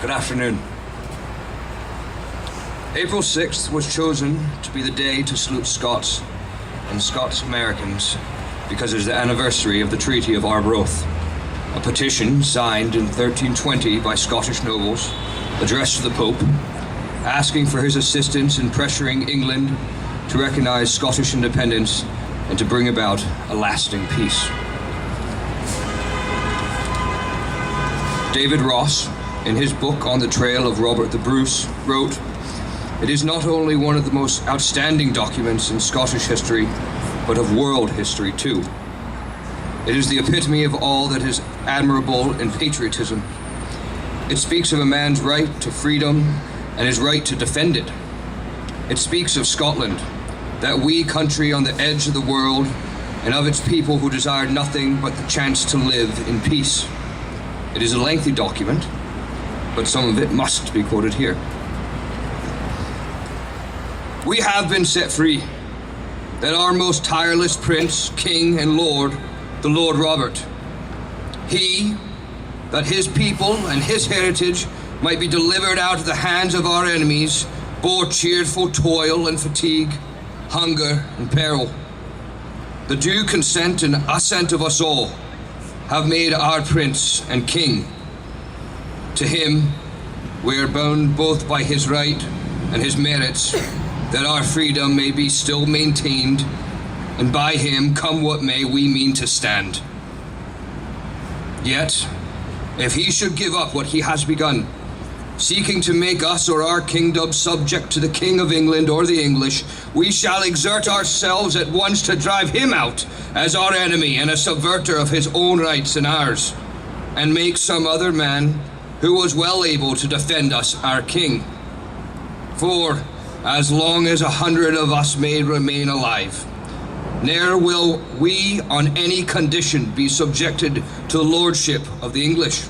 Good afternoon. April 6th was chosen to be the day to salute Scots and Scots Americans because it is the anniversary of the Treaty of Arbroath, a petition signed in 1320 by Scottish nobles addressed to the Pope, asking for his assistance in pressuring England to recognize Scottish independence and to bring about a lasting peace. David Ross, in his book On the Trail of Robert the Bruce, wrote, "It is not only one of the most outstanding documents in Scottish history, but of world history too. It is the epitome of all that is admirable in patriotism. It speaks of a man's right to freedom and his right to defend it. It speaks of Scotland, that wee country on the edge of the world, and of its people who desired nothing but the chance to live in peace. It is a lengthy document, but some of it must be quoted here. We have been set free, that our most tireless prince, king, and lord, the Lord Robert, he, that his people and his heritage might be delivered out of the hands of our enemies, bore cheerful toil and fatigue, hunger and peril. The due consent and assent of us all have made our prince and king. To him we are bound both by his right and his merits, that our freedom may be still maintained, and by him, come what may, we mean to stand. Yet, if he should give up what he has begun, seeking to make us or our kingdom subject to the King of England or the English, we shall exert ourselves at once to drive him out as our enemy and a subverter of his own rights and ours, and make some other man who was well able to defend us our king. For as long as 100 of us may remain alive, ne'er will we on any condition be subjected to the lordship of the English.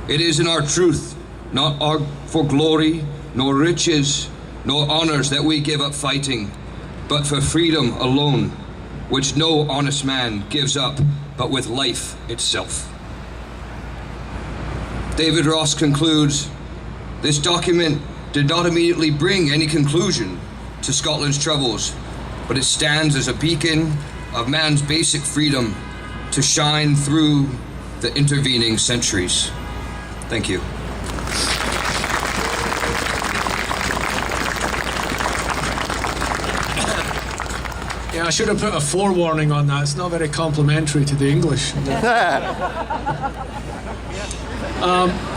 It is in our truth not for glory, nor riches, nor honors that we give up fighting, but for freedom alone, which no honest man gives up but with life itself." David Ross concludes, "This document did not immediately bring any conclusion to Scotland's troubles, but it stands as a beacon of man's basic freedom to shine through the intervening centuries." Thank you. Yeah, I should have put a forewarning on that. It's not very complimentary to the English.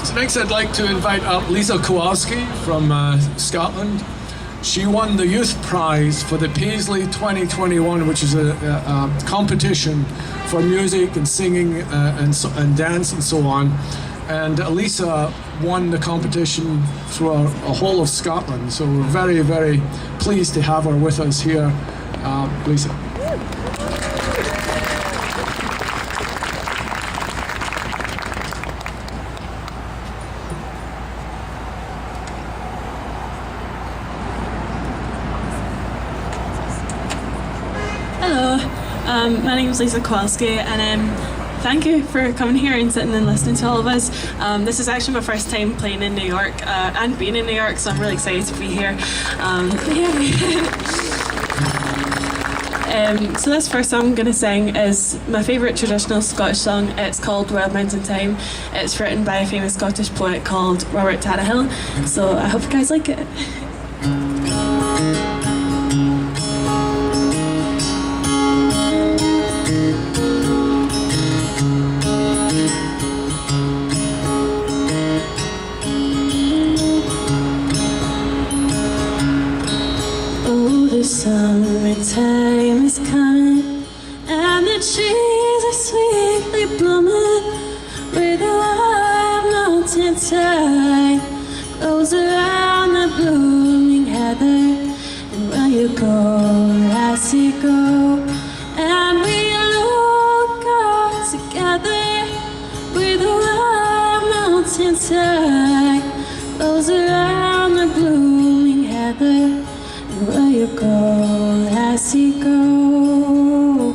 So next I'd like to invite up Lisa Kowalski from Scotland. She won the Youth Prize for the Paisley 2021, which is a competition for music and singing and dance and so on. And Lisa won the competition through a whole of Scotland. So we're very, very pleased to have her with us here. Lisa. Hello, my name is Lisa Kowalski, and thank you for coming here and sitting and listening to all of us. This is actually my first time playing in New York and being in New York, so I'm really excited to be here. So this first song I'm going to sing is my favourite traditional Scottish song. It's called Wild Mountain Thyme. It's written by a famous Scottish poet called Robert Tannahill, so I hope you guys like it. Summertime is coming, and the trees are sweetly blooming, with the wild mountain thyme goes around the blooming heather. And where you go, lassie, go, and we look out together, with the wild mountain thyme goes around the blooming heather. Where you go, lassie, go.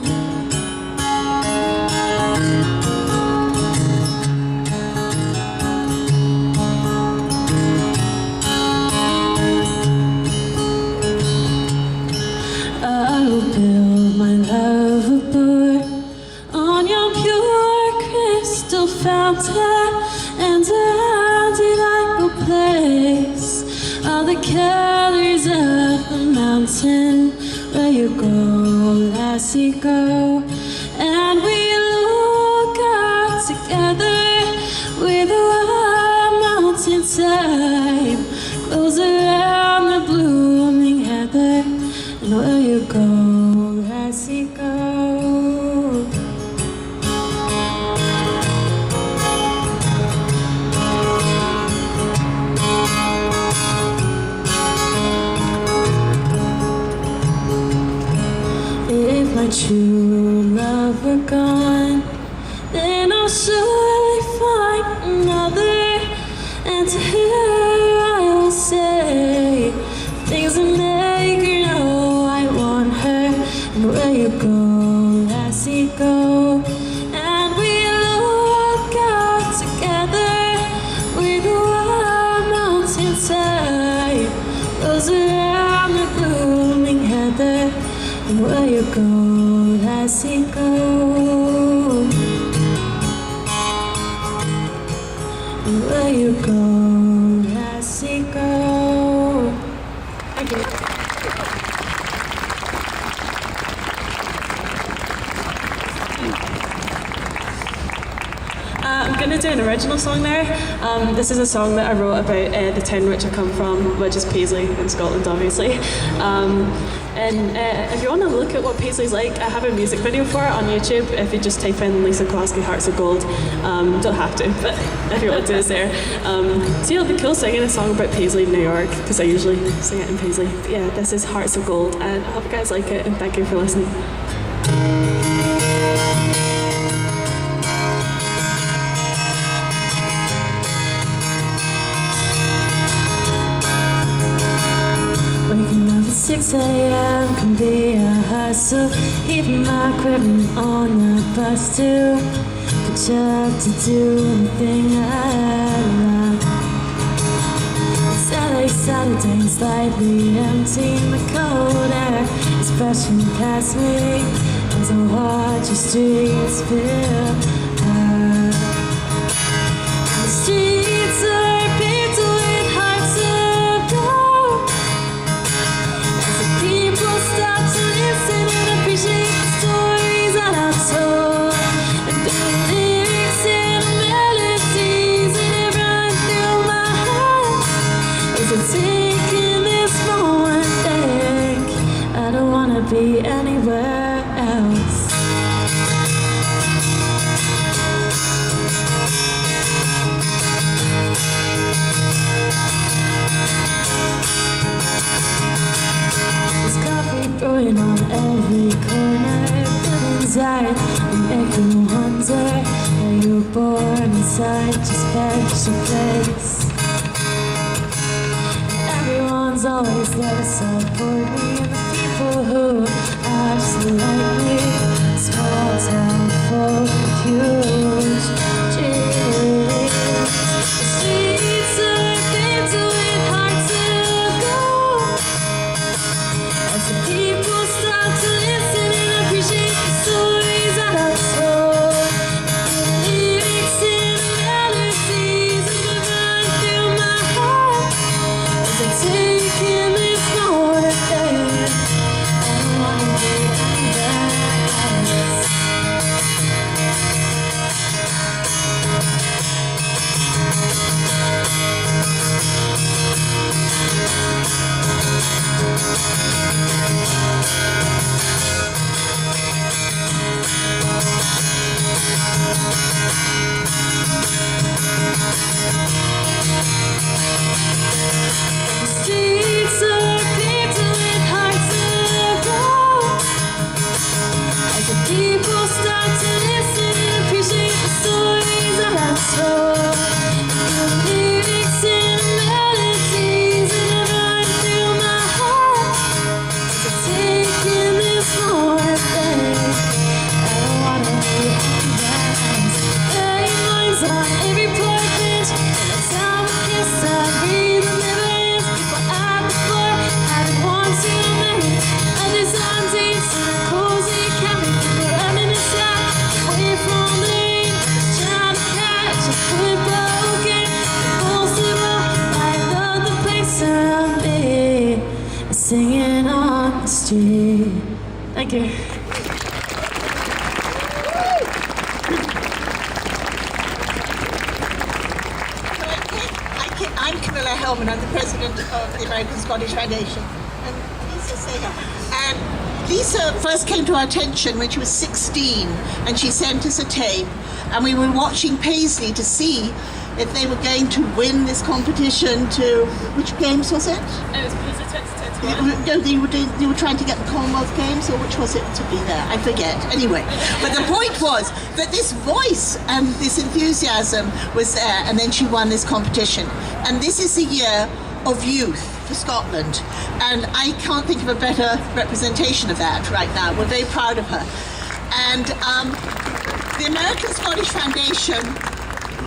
crystal fountain and a delightful place. All the colors of the mountain, where you go, lassie, go. And we look out together with the wild mountainside, close around the blooming heather. And where you go, lassie, go. If my true love were gone, then I'll surely find another, and to her I will say things that make her know I want her. And where you go, lassie, go. And we look out together with the wild mountainside, close around the blooming heather. And where you go, lassie, go. And where you go, lassie, go. Thank you. I'm going to do an original song there. This is a song that I wrote about the town which I come from, which is Paisley in Scotland, obviously. And if you want to look at what Paisley's like, I have a music video for it on YouTube. If you just type in Lisa Kowalski, Hearts of Gold. Don't have to, but if you want to, it's there. So it'll be cool singing a song about Paisley in New York, because I usually sing it in Paisley. But yeah, this is Hearts of Gold, and I hope you guys like it, and thank you for listening. Waking up at 6 a.m. can be a hustle. Even my equipment on the bus too. Put you up to do anything I like. Saturday, slightly empty. The cold air is brushing past me as I watch the streets fill up. The streets are painted with hearts of gold. People start to listen and appreciate the stories that I've told, and the lyrics and melodies that run through my head. Is it taking this moment back? I don't wanna be anywhere else. Brewing on every corner, feeling inside and make you wonder where you were born inside your special place. Everyone's always there to support me, and the people who are just like me. Small town folk with huge dreams. The streets are painted with hearts of gold. As the people start to listen and appreciate the stories that I've told, the lyrics and melodies that run through my heart. As I'm taking this moment back, I don't wanna be anywhere else. The streets are painted with hearts of gold. As the people start to listen and appreciate the stories that I've told, the lyrics and melodies that run through my heart. As I'm taking this moment back, I don't wanna be anywhere else. Early mornings on every park bench, Thank you. I'm Camilla Hellman. I'm the president of the American Scottish Foundation. And Lisa Sager. And Lisa first came to our attention when she was 16, and she sent us a tape. And we were watching Paisley to see if they were going to win this competition to, which games was it? It was Pisa 2021. No, you were trying to get the Commonwealth Games, or which was it to be there? I forget. Anyway, but the point was that this voice and this enthusiasm was there, and then she won this competition. And this is the year of youth for Scotland, and I can't think of a better representation of that right now. We're very proud of her. And the American Scottish Foundation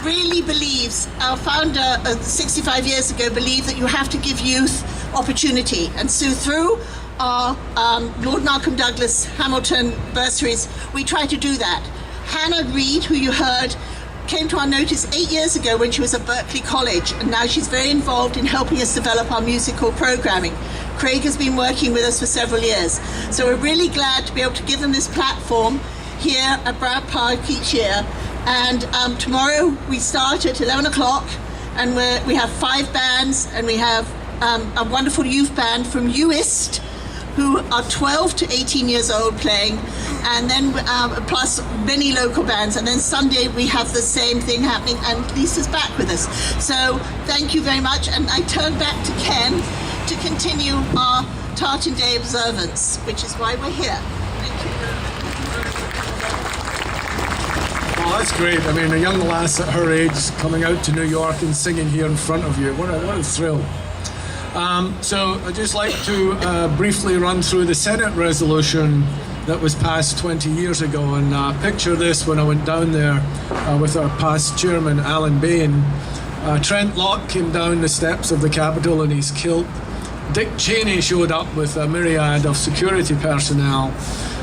really believes, our founder 65 years ago believed that you have to give youth opportunity. And so through our Lord Malcolm Douglas Hamilton bursaries, we try to do that. Hannah Reid, who you heard, came to our notice 8 years ago when she was at Berklee College, and now she's very involved in helping us develop our musical programming. Craig has been working with us for several years. So we're really glad to be able to give them this platform here at Bryant Park each year. And tomorrow we start at 11 o'clock, and we have 5 bands, and we have a wonderful youth band from UIST, who are 12 to 18 years old playing, and then plus many local bands. And then Sunday we have the same thing happening, and Lisa's back with us. So thank you very much, and I turn back to Ken to continue our Tartan Day observance, which is why we're here. Thank you. Oh, that's great. I mean, a young lass at her age coming out to New York and singing here in front of you. What a thrill. So I'd just like to briefly run through the Senate resolution that was passed 20 years ago. And picture this: when I went down there with our past chairman, Alan Bain, Trent Locke came down the steps of the Capitol in his kilt. Dick Cheney showed up with a myriad of security personnel.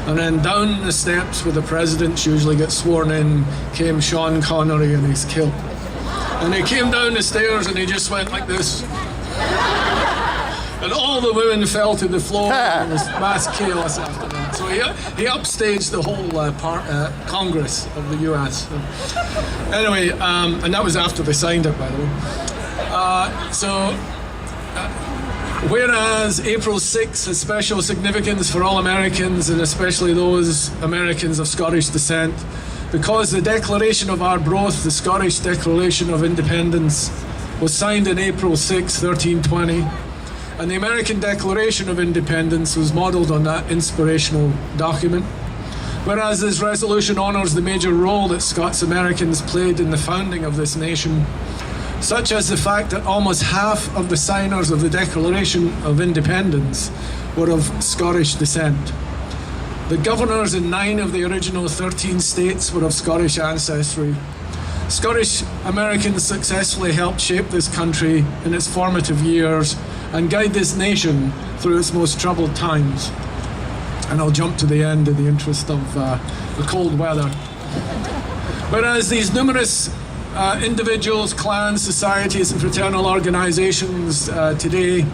And then down the steps where the presidents usually get sworn in came Sean Connery in his kilt. And he came down the stairs and he just went like this. And all the women fell to the floor. And there was mass chaos after that. So he upstaged the whole Congress of the US. Anyway, and that was after they signed it, by the way. Whereas April 6th has special significance for all Americans, and especially those Americans of Scottish descent, because the Declaration of Arbroath, the Scottish Declaration of Independence, was signed in April 6, 1320, and the American Declaration of Independence was modelled on that inspirational document. Whereas this resolution honours the major role that Scots Americans played in the founding of this nation, such as the fact that almost half of the signers of the Declaration of Independence were of Scottish descent. The governors in 9 of the original 13 states were of Scottish ancestry. Scottish Americans successfully helped shape this country in its formative years and guide this nation through its most troubled times. And I'll jump to the end in the interest of the cold weather. Whereas these numerous individuals, clans, societies and fraternal organisations today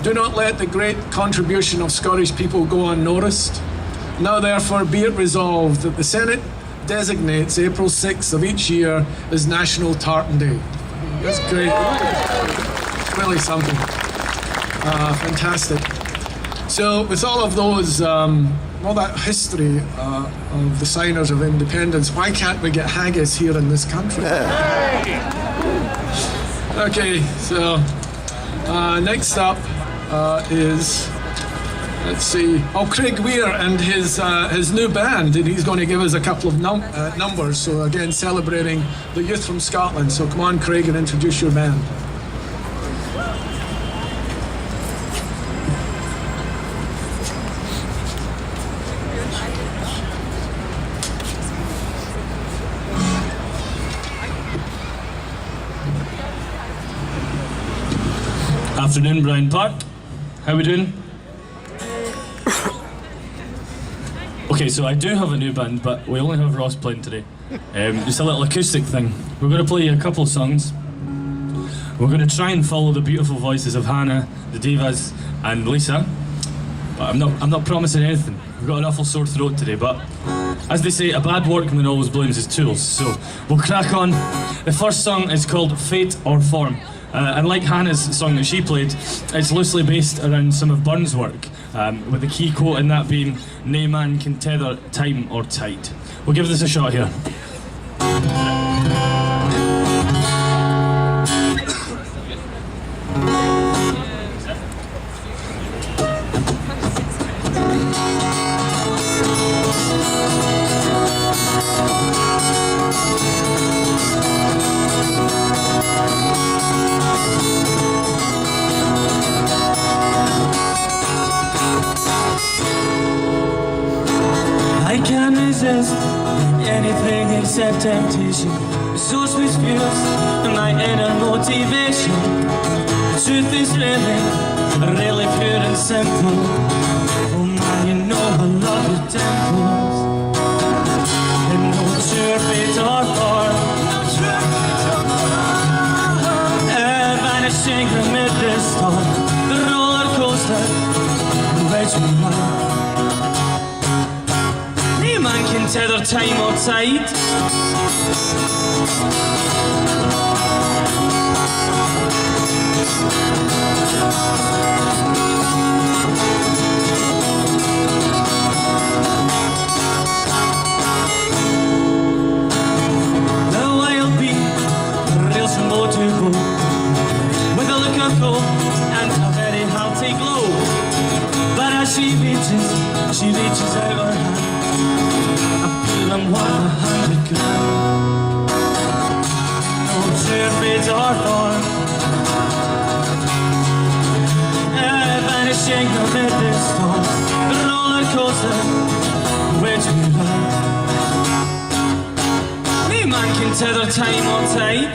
do not let the great contribution of Scottish people go unnoticed. Now therefore be it resolved that the Senate designates April 6th of each year as National Tartan Day. That's great. It's really something. Fantastic. So with all of those, all that history of the signers of independence, why can't we get haggis here in this country? Okay, so next up is, let's see, Craig Weir and his new band, and he's going to give us a couple of numbers. So again, celebrating the youth from Scotland. So come on, Craig, and introduce your band. Afternoon, Bryant Park. How we doing? Okay, so I do have a new band, but we only have Ross playing today. Just a little acoustic thing. We're going to play you a couple of songs. We're going to try and follow the beautiful voices of Hannah, the Divas, and Lisa. But I'm not promising anything. We've got an awful sore throat today, but as they say, a bad workman always blames his tools. So we'll crack on. The first song is called Fate or Form. And like Hannah's song that she played, it's loosely based around some of Burns' work, with the key quote in that being, "Nae man can tether time or tide." We'll give this a shot here. I can't resist anything except temptation. So sweet feels my inner motivation. The truth is really pure and simple. Oh man, you know I love your dimples. And no sure fate or form, vanishing amid this storm. The roller coaster, which we love. Man can tether time or tide. The wild bee rails from bow to bow, with a look of hope and a very hearty glow. But as she reaches out her hand, I'm 100 grand. No true fate or form, vanishing amid this storm. The roller coaster, which we love. Me man can tether time or tide.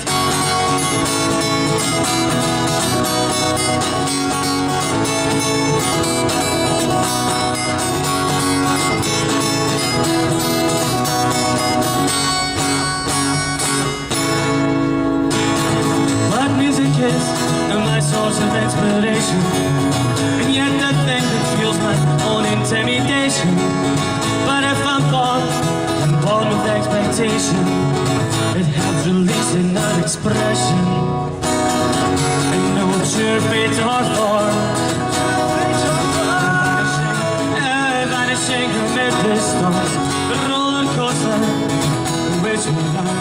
What music is my source of inspiration, and yet the thing that fuels my own intimidation. But if I'm born with expectation, it helps releasing that expression. And no sure fate or form, vanishing amid this storm. The roller coaster, which we love.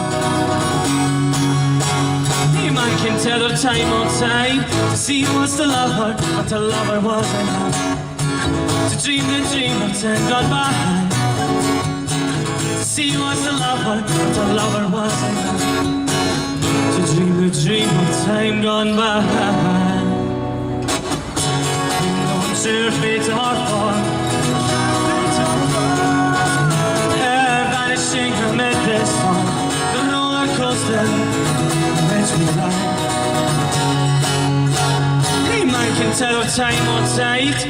Man can tether time or tide. To see what's to love her, but to love her wasn't enough. To dream the dream of time gone by. To see what's to love her, but to love her wasn't enough. To dream the dream of time gone by. No sure fate or form, vanishing amid this storm. The roller coaster, which we love. Hey man can tell time or tide.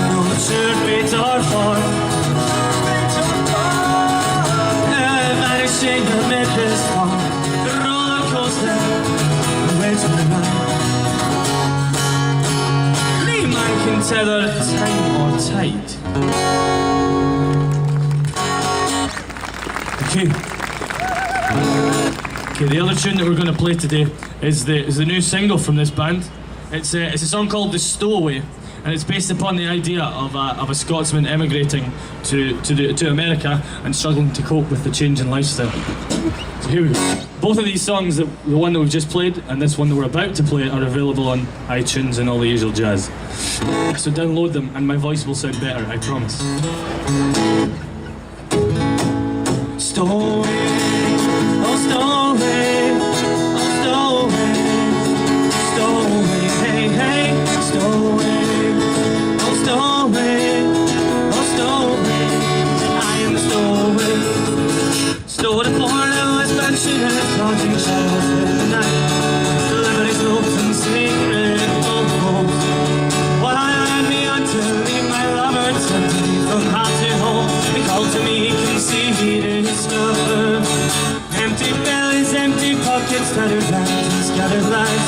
No sure fate or form, vanishing amid this storm. Which we love. Me man can tether time or tide. Okay, the other tune that we're going to play today is the new single from this band. It's a song called "The Stowaway," and it's based upon the idea of a Scotsman emigrating to America and struggling to cope with the change in lifestyle. So here we go. Both of these songs, the one that we've just played and this one that we're about to play, are available on iTunes and all the usual jazz. So download them and my voice will sound better, I promise. Stowaway, oh stowaway, oh stowaway, stowaway, hey hey, stowaway, oh stowaway, oh stowaway, I am stowaway, stowed in Florida, West Benton, and causing showers in the night, celebrity slopes and secret goals, why I had me until scattered lands and scattered lives.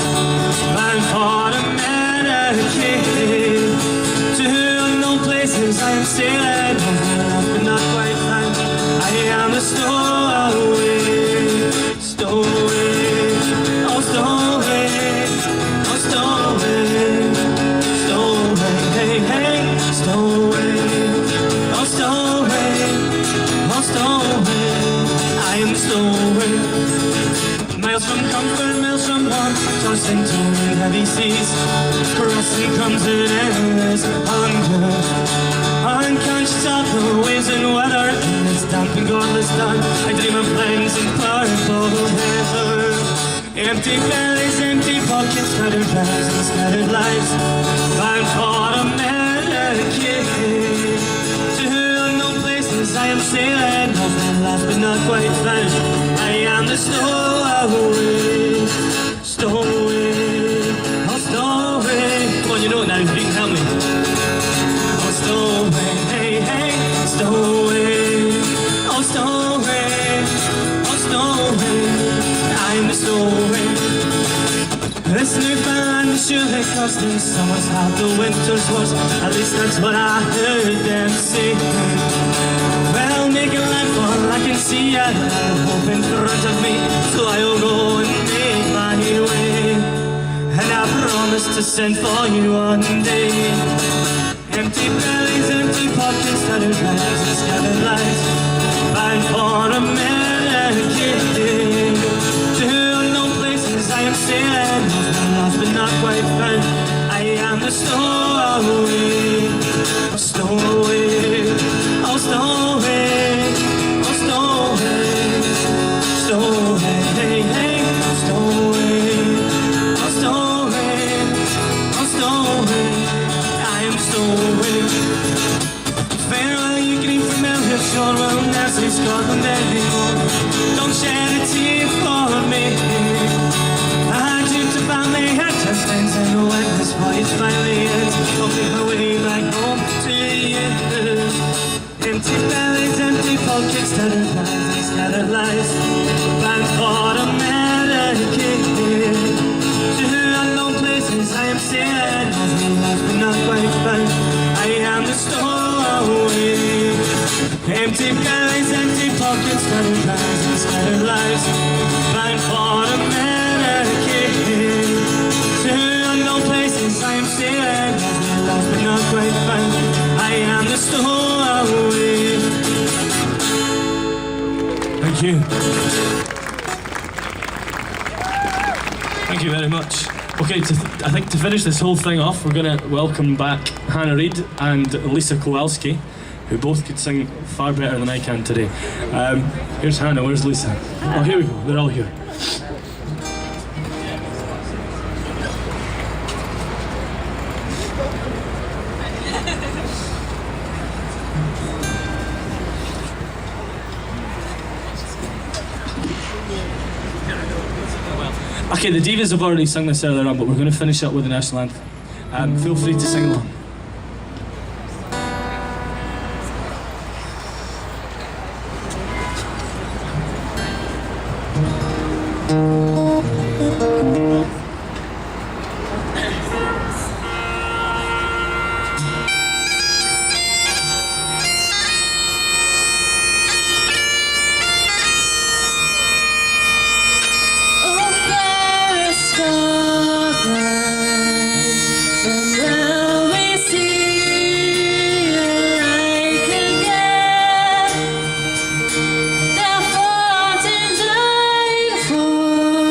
I'm for America. To unknown places I am sailing, but not quite found. I am a stowaway, stowaway, oh stowaway, oh stowaway, stowaway, hey hey, stowaway, oh stowaway, oh stowaway. I am a stowaway. Miles from comfort, miles from warmth, tossing to heavy seas, crossing comes an endless hunger. Unconscious of the waves and weather, in this damp and godless dawn, I dream of plains and purple heather. Empty bellies, empty pockets, scattered bags and scattered lives. Bound for America. To unknown places I am sailing, of my life but not quite found. I am the stowaway, stowaway, oh stowaway. Come on, you know it now, you can help me. Oh stowaway, hey hey, stowaway, oh stowaway, oh stowaway. I'm the stowaway. This Newfoundland is surely costing summers half the winter's worse. At least that's what I heard them say. Well, make a landfall, I can see ya, hope in front of me, so I'll go and make my way. And I promise to send for you one day. Empty bellies, empty pockets, scattered bags and scattered lives. Bound for America. To unknown places I am sailing, lost but not quite found. I am the stowaway, stowaway, oh stowaway, oh stowaway, stowaway, hey hey, stowaway, oh stowaway, oh stowaway. I am stowaway. Farewell, you green familiar shore, will never see Scotland anymore. Don't shed a tear for me. I dreamed about me at just ends, and when this voyage finally ends, I'll make my way back home to you. Empty bellies, empty pockets, scattered lives and scattered lives. Bound for America. To unknown places I am sailing, of my life but not quite found. I am the stowaway. Empty bellies, empty pockets, scattered lives and scattered lives. Bound for America. To unknown places I am sailing, of my life but not quite found. I am the stowaway. Thank you. Thank you very much. Okay, I think to finish this whole thing off, we're going to welcome back Hannah Reid and Lisa Kowalski, who both could sing far better than I can today. Here's Hannah, where's Lisa? Oh, here we go, they're all here. Okay, the Divas have already sung this earlier on, but we're going to finish up with the national anthem. Feel free to sing along. For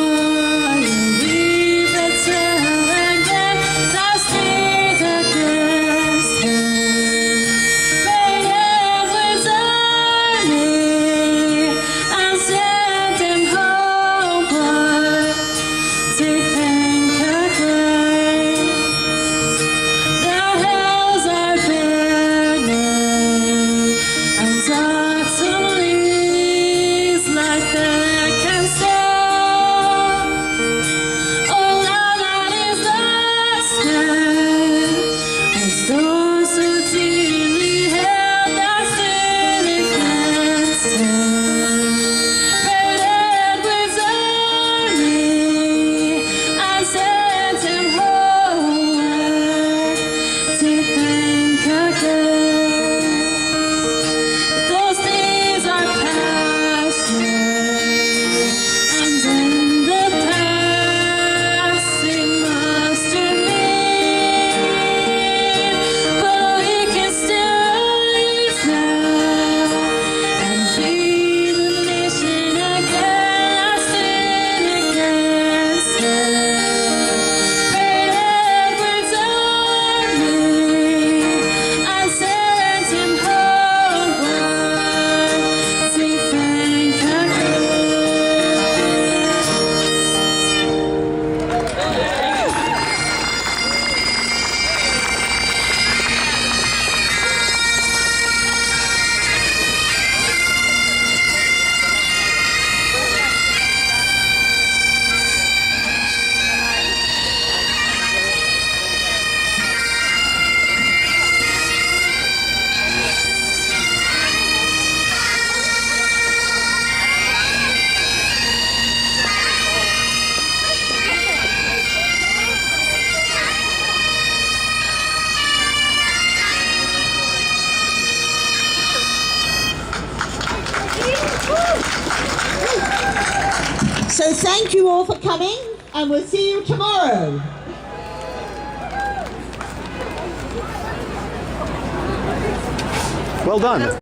So thank you all for coming, and we'll see you tomorrow. Well done.